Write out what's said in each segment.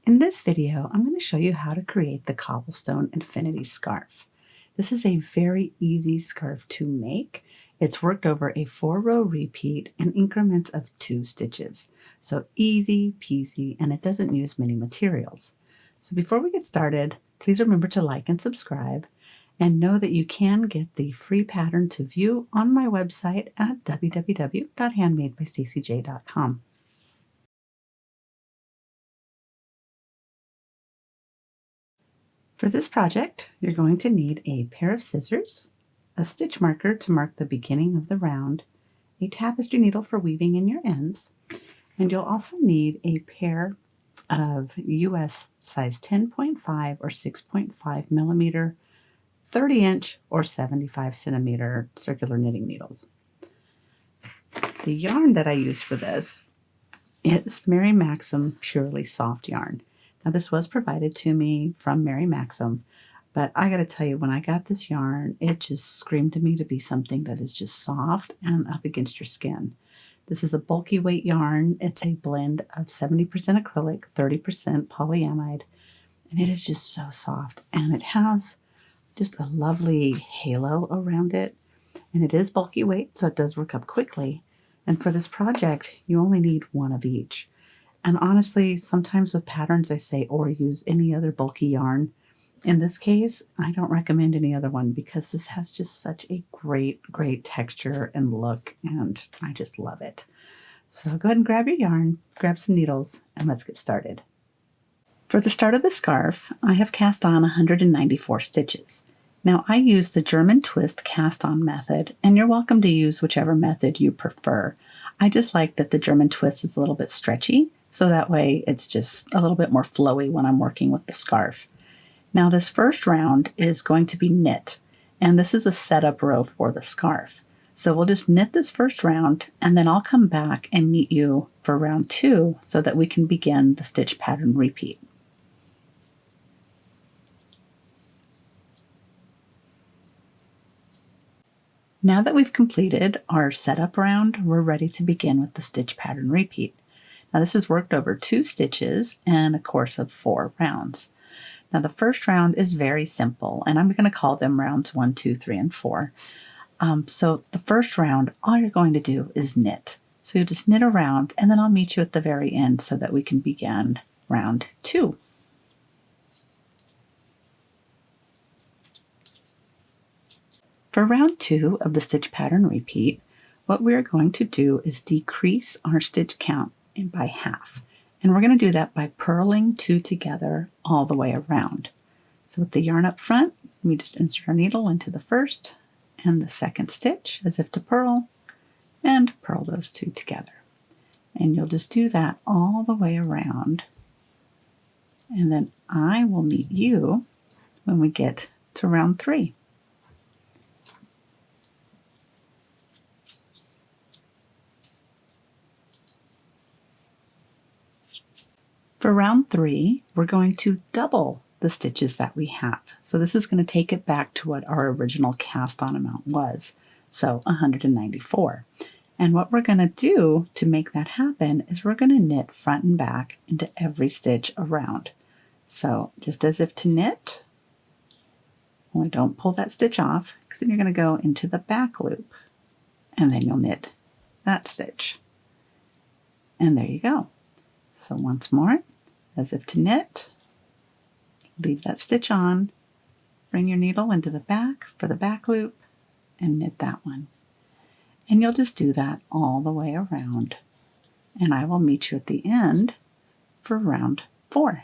In this video, I'm going to show you how to create the Cobblestone Infinity Scarf. This is a very easy scarf to make. It's worked over a 4-row repeat in increments of 2 stitches. So easy peasy, and it doesn't use many materials. So before we get started, please remember to like and subscribe, and know that you can get the free pattern to view on my website at www.handmadebystacyj.com. For this project, you're going to need a pair of scissors, a stitch marker to mark the beginning of the round, a tapestry needle for weaving in your ends, and you'll also need a pair of US size 10.5 or 6.5 millimeter, 30-inch or 75 centimeter circular knitting needles. The yarn that I use for this is Mary Maxim Purely Soft yarn. Now, this was provided to me from Mary Maxim, but I got to tell you, when I got this yarn, it just screamed to me to be something that is just soft and up against your skin. This is a bulky weight yarn. It's a blend of 70% acrylic, 30% polyamide, and it is just so soft, and it has just a lovely halo around it, and it is bulky weight, so it does work up quickly. And for this project, you only need one of each. And honestly, sometimes with patterns I say, or use any other bulky yarn. In this case, I don't recommend any other one because this has just such a great texture and look, and I just love it. So go ahead and grab your yarn, grab some needles, and let's get started. For the start of the scarf, I have cast on 194 stitches. Now, I use the German twist cast on method, and you're welcome to use whichever method you prefer. I just like that the German twist is a little bit stretchy, so that way it's just a little bit more flowy when I'm working with the scarf. Now, this first round is going to be knit, and this is a setup row for the scarf. So we'll just knit this first round, and then I'll come back and meet you for round 2 so that we can begin the stitch pattern repeat. Now that we've completed our setup round, we're ready to begin with the stitch pattern repeat. Now, this is worked over 2 stitches and a course of 4 rounds. Now, the first round is very simple, and I'm going to call them rounds 1, 2, 3, and 4. So the first round, all you're going to do is knit. So you just knit around, and then I'll meet you at the very end so that we can begin round 2. For round 2 of the stitch pattern repeat, what we're going to do is decrease our stitch count by half. And we're going to do that by purling 2 together all the way around. So with the yarn up front, we just insert our needle into the first and the second stitch as if to purl, and purl those 2 together. And you'll just do that all the way around. And then I will meet you when we get to round 3. For round 3, we're going to double the stitches that we have. So this is going to take it back to what our original cast on amount was, so 194. And what we're going to do to make that happen is we're going to knit front and back into every stitch around. So just as if to knit, only don't pull that stitch off, because then you're going to go into the back loop, and then you'll knit that stitch. And there you go. So once more, as if to knit, leave that stitch on, bring your needle into the back for the back loop, and knit that one. And you'll just do that all the way around. And I will meet you at the end for round 4.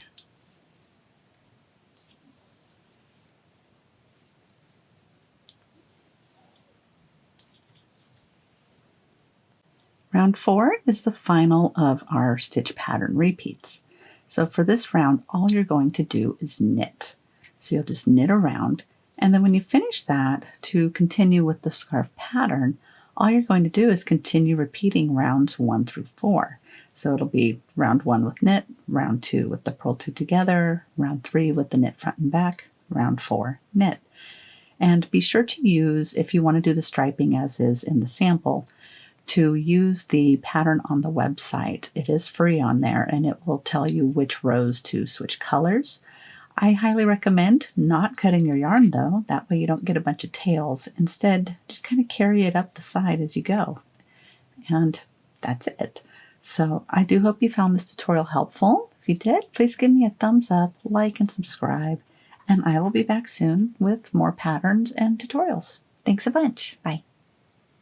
Round 4 is the final of our stitch pattern repeats. So for this round, all you're going to do is knit. So you'll just knit around, and then when you finish that, to continue with the scarf pattern, all you're going to do is continue repeating rounds 1 through 4. So it'll be round 1 with knit, round 2 with the purl 2 together, round 3 with the knit front and back, round 4 knit. And be sure to use, if you want to do the striping as is in the sample, to use the pattern on the website. It is free on there, and it will tell you which rows to switch colors. I highly recommend not cutting your yarn, though. That way you don't get a bunch of tails. Instead, just kind of carry it up the side as you go. And that's it. So I do hope you found this tutorial helpful. If you did, please give me a thumbs up, like, and subscribe. And I will be back soon with more patterns and tutorials. Thanks a bunch. Bye.